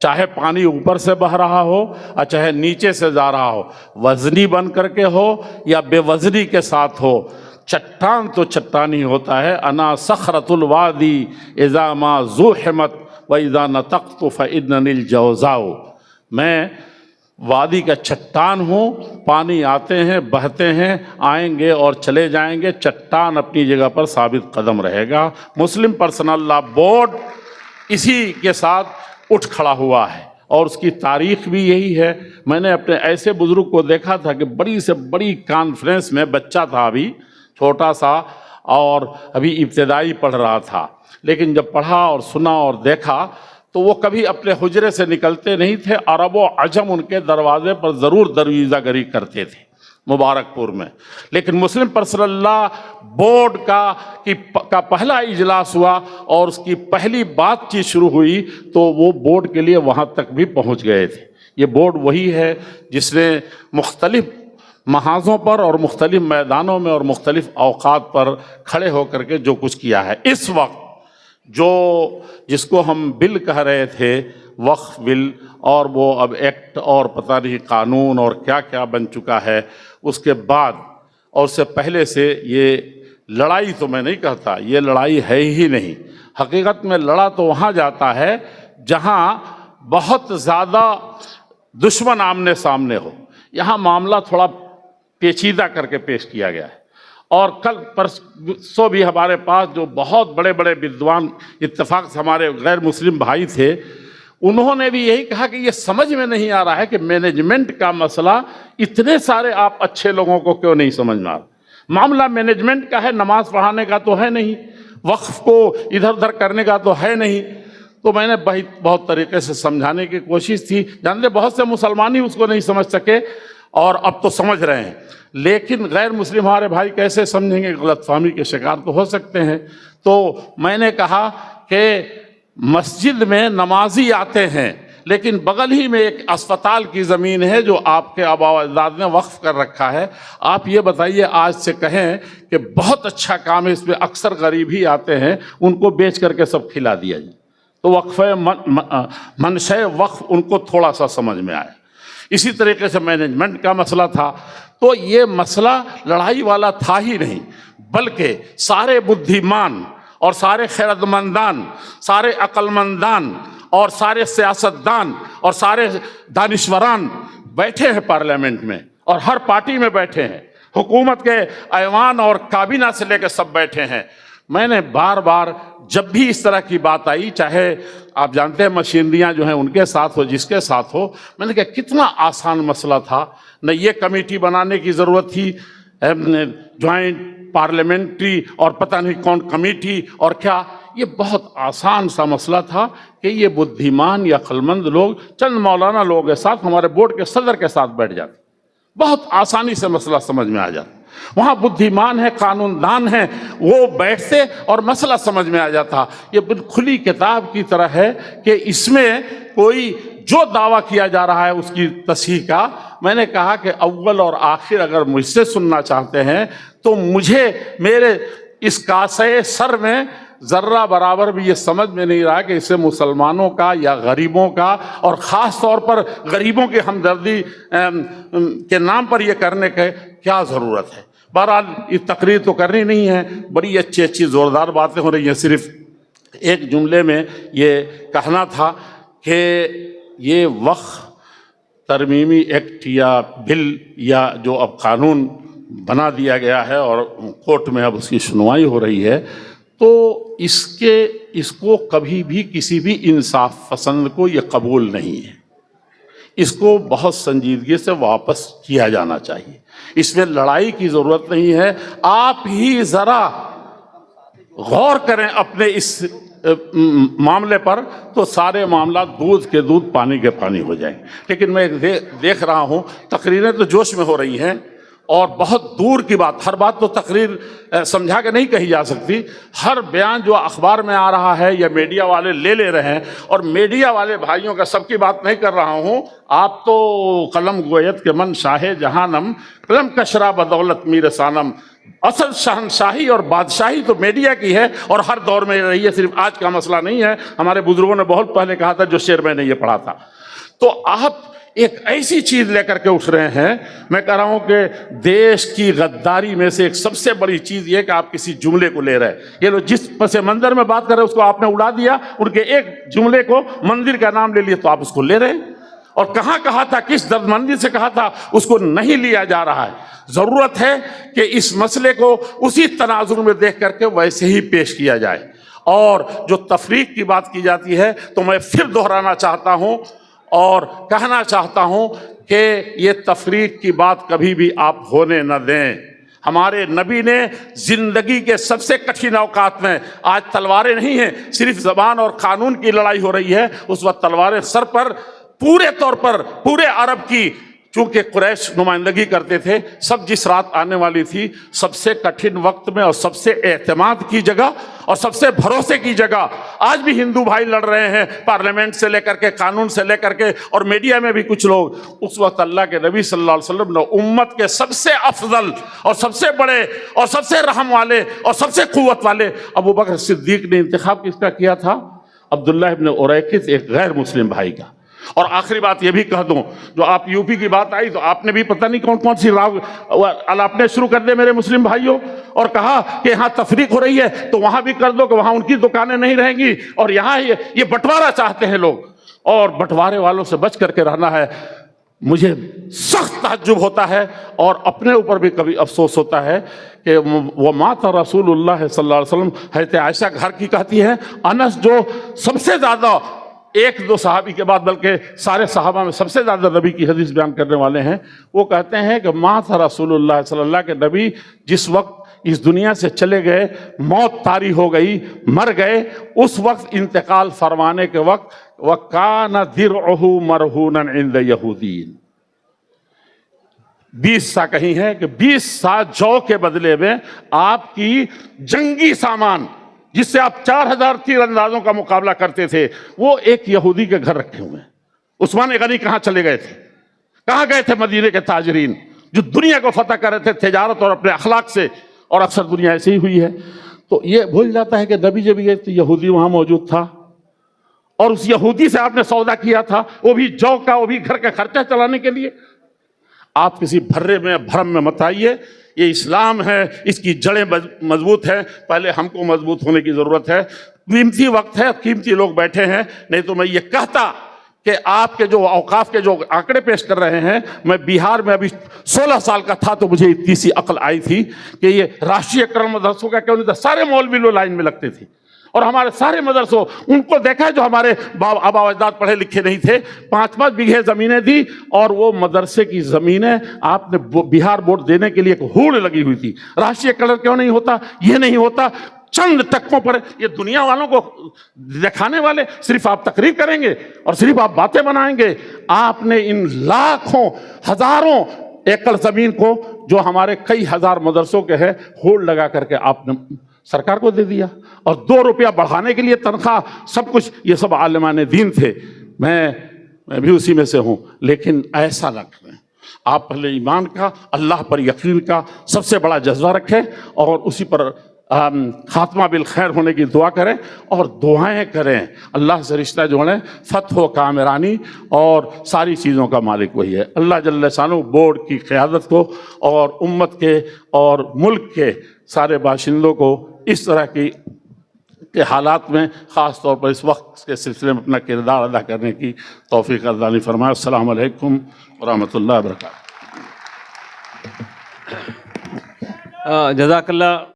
چاہے پانی اوپر سے بہ رہا ہو اور چاہے نیچے سے جا رہا ہو، وزنی بن کر کے ہو یا بے وزنی کے ساتھ ہو، چٹان تو چٹان ہی ہوتا ہے۔ انا صخرۃ الوادی اذا ما زحمت واذا نطقت فاننی الجوزاء، میں وادی کا چٹان ہوں، پانی آتے ہیں بہتے ہیں، آئیں گے اور چلے جائیں گے، چٹان اپنی جگہ پر ثابت قدم رہے گا۔ مسلم پرسنل لا بورڈ اسی کے ساتھ اٹھ کھڑا ہوا ہے، اور اس کی تاریخ بھی یہی ہے۔ میں نے اپنے ایسے بزرگ کو دیکھا تھا کہ بڑی سے بڑی کانفرنس میں، بچہ تھا ابھی چھوٹا سا اور ابھی ابتدائی پڑھ رہا تھا، لیکن جب پڑھا اور سنا اور دیکھا تو وہ کبھی اپنے حجرے سے نکلتے نہیں تھے، عرب و عجم ان کے دروازے پر ضرور درویزہ گری کرتے تھے مبارک پور میں۔ لیکن مسلم پرسنل لا بورڈ کا پہلا اجلاس ہوا اور اس کی پہلی بات چیت شروع ہوئی تو وہ بورڈ کے لیے وہاں تک بھی پہنچ گئے تھے۔ یہ بورڈ وہی ہے جس نے مختلف محاذوں پر اور مختلف میدانوں میں اور مختلف اوقات پر کھڑے ہو کر کے جو کچھ کیا ہے۔ اس وقت جس کو ہم بل کہہ رہے تھے، وقف بل، اور وہ اب ایکٹ اور پتہ نہیں قانون اور کیا کیا بن چکا ہے، اس کے بعد اور اس سے پہلے سے یہ لڑائی تو میں نہیں کہتا، یہ لڑائی ہے ہی نہیں۔ حقیقت میں لڑا تو وہاں جاتا ہے جہاں بہت زیادہ دشمن آمنے سامنے ہو۔ یہاں معاملہ تھوڑا پیچیدہ کر کے پیش کیا گیا ہے، اور کل پرسوں بھی ہمارے پاس جو بہت بڑے بڑے ودوان اتفاق سے ہمارے غیر مسلم بھائی تھے، انہوں نے بھی یہی کہا کہ یہ سمجھ میں نہیں آ رہا ہے کہ مینجمنٹ کا مسئلہ اتنے سارے آپ اچھے لوگوں کو کیوں نہیں سمجھ میں آ رہا۔ معاملہ مینجمنٹ کا ہے، نماز پڑھانے کا تو ہے نہیں، وقف کو ادھر ادھر کرنے کا تو ہے نہیں۔ تو میں نے بہت طریقے سے سمجھانے کی کوشش تھی، جانتے بہت سے مسلمان ہی اس کو نہیں سمجھ سکے، اور اب تو سمجھ رہے ہیں، لیکن غیر مسلم ہمارے بھائی کیسے سمجھیں گے، غلط فہمی کے شکار تو ہو سکتے ہیں۔ تو میں نے کہا کہ مسجد میں نمازی آتے ہیں، لیکن بغل ہی میں ایک اسپتال کی زمین ہے جو آپ کے آباء و اجداد نے وقف کر رکھا ہے۔ آپ یہ بتائیے، آج سے کہیں کہ بہت اچھا کام ہے، اس پہ اکثر غریب ہی آتے ہیں، ان کو بیچ کر کے سب کھلا دیا جائے، تو وقف منشأ وقف ان کو تھوڑا سا سمجھ میں آیا۔ اسی طریقے سے مینجمنٹ کا مسئلہ تھا، تو یہ مسئلہ لڑائی والا تھا ہی نہیں، بلکہ سارے بدھیمان اور سارے خیرتمندان، سارے عقل مندان اور سارے سیاستدان اور سارے دانشوران بیٹھے ہیں پارلیمنٹ میں، اور ہر پارٹی میں بیٹھے ہیں، حکومت کے ایوان اور کابینہ سے لے کے سب بیٹھے ہیں۔ میں نے بار بار جب بھی اس طرح کی بات آئی، چاہے آپ جانتے ہیں مشینریاں جو ہیں ان کے ساتھ ہو، جس کے ساتھ ہو، میں نے کہا کتنا آسان مسئلہ تھا، نہ یہ کمیٹی بنانے کی ضرورت تھی، جوائنٹ پارلیمنٹری اور پتہ نہیں کون کمیٹی اور کیا، یہ بہت آسان سا مسئلہ تھا کہ یہ بدھیمان یا عقلمند لوگ، چند مولانا لوگ کے ساتھ، ہمارے بورڈ کے صدر کے ساتھ بیٹھ جاتے، بہت آسانی سے مسئلہ سمجھ میں آ جاتا۔ وہاں بدھیمان ہے، قانون دان ہے، وہ بیٹھتے اور مسئلہ سمجھ میں آ جاتا۔ یہ کھلی کتاب کی طرح ہے کہ اس میں کوئی جو دعویٰ کیا جا رہا ہے اس کی تصحیح کا۔ میں نے کہا کہ اول اور آخر اگر مجھ سے سننا چاہتے ہیں تو مجھے میرے اس کاسے سر میں ذرہ برابر بھی یہ سمجھ میں نہیں رہا کہ اسے مسلمانوں کا یا غریبوں کا، اور خاص طور پر غریبوں کی ہمدردی کے نام پر یہ کرنے کی کیا ضرورت ہے۔ بہرحال یہ تقریر تو کرنی نہیں ہے، بڑی اچھی اچھی زوردار باتیں ہو رہی ہیں، صرف ایک جملے میں یہ کہنا تھا کہ یہ وقف ترمیمی ایکٹ یا بل یا جو اب قانون بنا دیا گیا ہے اور کورٹ میں اب اس کی سنوائی ہو رہی ہے، تو اس کو کبھی بھی کسی بھی انصاف پسند کو یہ قبول نہیں ہے، اس کو بہت سنجیدگی سے واپس کیا جانا چاہیے، اس میں لڑائی کی ضرورت نہیں ہے۔ آپ ہی ذرا غور کریں اپنے اس معاملے پر تو سارے معاملات دودھ کے دودھ پانی کے پانی ہو جائیں۔ لیکن میں دیکھ رہا ہوں تقریریں تو جوش میں ہو رہی ہیں، اور بہت دور کی بات، ہر بات تو تقریر سمجھا کے نہیں کہی جا سکتی، ہر بیان جو اخبار میں آ رہا ہے یا میڈیا والے لے رہے ہیں، اور میڈیا والے بھائیوں کا سب کی بات نہیں کر رہا ہوں، آپ تو قلم گویت کے من شاہ جہانم، قلم کشرا بدولت میر سانم، اصل شہنشاہی اور بادشاہی تو میڈیا کی ہے اور ہر دور میں رہی ہے، صرف آج کا مسئلہ نہیں ہے، ہمارے بزرگوں نے بہت پہلے کہا تھا، جو شعر میں نے یہ پڑھا تھا۔ تو آپ ایک ایسی چیز لے کر کے اٹھ رہے ہیں، میں کہہ رہا ہوں کہ دیش کی غداری میں سے ایک سب سے بڑی چیز یہ کہ آپ کسی جملے کو لے رہے ہیں، یہ لو جس پس منظر میں بات کر رہے ہیں اس کو آپ نے اڑا دیا، ان کے ایک جملے کو مندر کا نام لے لیا تو آپ اس کو لے رہے ہیں، اور کہاں کہا تھا، کس دردمندی سے کہا تھا، اس کو نہیں لیا جا رہا ہے۔ ضرورت ہے کہ اس مسئلے کو اسی تناظر میں دیکھ کر کے ویسے ہی پیش کیا جائے۔ اور جو تفریق کی بات کی جاتی ہے تو میں پھر دہرانا چاہتا ہوں اور کہنا چاہتا ہوں کہ یہ تفریق کی بات کبھی بھی آپ ہونے نہ دیں۔ ہمارے نبی نے زندگی کے سب سے کٹھن اوقات میں، آج تلواریں نہیں ہیں، صرف زبان اور قانون کی لڑائی ہو رہی ہے، اس وقت تلواریں سر پر پورے طور پر پورے عرب کی، چونکہ قریش نمائندگی کرتے تھے، سب جس رات آنے والی تھی، سب سے کٹھن وقت میں اور سب سے اعتماد کی جگہ اور سب سے بھروسے کی جگہ آج بھی ہندو بھائی لڑ رہے ہیں، پارلیمنٹ سے لے کر کے، قانون سے لے کر کے، اور میڈیا میں بھی کچھ لوگ۔ اس وقت اللہ کے نبی صلی اللہ علیہ وسلم نے امت کے سب سے افضل اور سب سے بڑے اور سب سے رحم والے اور سب سے قوت والے ابو بکر صدیق نے انتخاب کس کا کیا تھا؟ عبداللہ ابن اریقط، ایک غیر مسلم بھائی کا۔ اور آخری بات یہ بھی کہہ دوں، جو آپ یو پی کی بات آئی تو آپ نے بھی پتہ نہیں کون کون سی الاپنے شروع کر دے میرے مسلم بھائیوں، اور کہا کہ یہاں تفریق ہو رہی ہے تو وہاں بھی کر دو کہ وہاں ان کی دکانیں نہیں رہیں گی، اور یہاں یہ بٹوارا چاہتے ہیں لوگ، اور بٹوارے والوں سے بچ کر کے رہنا ہے۔ مجھے سخت تعجب ہوتا ہے اور اپنے اوپر بھی کبھی افسوس ہوتا ہے کہ وہ مات رسول اللہ صلی اللہ علیہ وسلم، حضرت عائشہ گھر کی کہتی ہے، انس جو سب سے زیادہ ایک دو صحابی کے بعد بلکہ سارے صحابہ میں سب سے زیادہ نبی کی حدیث بیان کرنے والے ہیں، وہ کہتے ہیں کہ مات رسول اللہ صلی اللہ کے نبی جس وقت اس دنیا سے چلے گئے، موت طاری ہو گئی، مر گئے، اس وقت انتقال فرمانے کے وقت وَكَانَ دِرْعُهُ مَرْهُونًا عِنْدَ يَهُودِينَ، 20 سا کہیں ہے کہ 20 سا جو کے بدلے میں آپ کی جنگی سامان جس سے آپ 4000 تیر اندازوں کا مقابلہ کرتے تھے، وہ ایک یہودی کے گھر رکھے ہوئے ہیں۔ عثمان غنی کہاں چلے گئے تھے؟ کہاں گئے تھے مدینے کے تاجرین جو دنیا کو فتح کر رہے تھے تجارت اور اپنے اخلاق سے، اور اکثر دنیا ایسی ہی ہوئی ہے۔ تو یہ بھول جاتا ہے کہ نبی جب گئے تو یہودی وہاں موجود تھا، اور اس یہودی سے آپ نے سودا کیا تھا، وہ بھی جو کا، وہ بھی گھر کا خرچہ چلانے کے لیے۔ آپ کسی بھرے میں بھرم میں مت آئیے، یہ اسلام ہے، اس کی جڑیں مضبوط ہیں، پہلے ہم کو مضبوط ہونے کی ضرورت ہے۔ قیمتی وقت ہے، قیمتی لوگ بیٹھے ہیں، نہیں تو میں یہ کہتا کہ آپ کے جو اوقاف کے جو آنکڑے پیش کر رہے ہیں، میں بہار میں ابھی 16 سال کا تھا تو مجھے اتنی سی عقل آئی تھی کہ یہ راشٹریہ کرم مدرسوں کا کیوں نہیں تھا، سارے مولوی لوگ لائن میں لگتے تھے، اور ہمارے سارے مدرسوں ان کو دیکھا جو ہمارے آبا و اجداد پڑھے لکھے نہیں تھے، 5-5 بیگھے زمینیں دی، اور وہ مدرسے کی زمینیں آپ نے بہار بورڈ دینے کے لیے ایک ہوڑ لگی ہوئی تھی۔ راشٹریہ کلر کیوں نہیں ہوتا؟ یہ نہیں ہوتا، چند ٹکوں پر یہ دنیا والوں کو دکھانے والے، صرف آپ تقریر کریں گے اور صرف آپ باتیں بنائیں گے۔ آپ نے ان لاکھوں ہزاروں ایکڑ زمین کو جو ہمارے کئی ہزار مدرسوں کے ہے، ہوڑ لگا کر کے آپ نے سرکار کو دے دیا، اور 2 روپیہ بڑھانے کے لیے تنخواہ، سب کچھ، یہ سب عالمان دین تھے، میں بھی اسی میں سے ہوں، لیکن ایسا نہ کریں۔ آپ پہلے ایمان کا، اللہ پر یقین کا سب سے بڑا جذبہ رکھیں، اور اسی پر خاتمہ بالخیر ہونے کی دعا کریں اور دعائیں کریں، اللہ سے رشتہ جوڑیں، فتح و کامرانی اور ساری چیزوں کا مالک وہی ہے۔ اللہ جل شانہ بورڈ کی قیادت کو اور امت کے اور ملک کے سارے باشندوں کو اس طرح کے حالات میں، خاص طور پر اس وقت کے سلسلے میں اپنا کردار ادا کرنے کی توفیق عطا فرمائے۔ السلام علیکم ورحمۃ اللہ وبرکاتہ۔ جزاک اللہ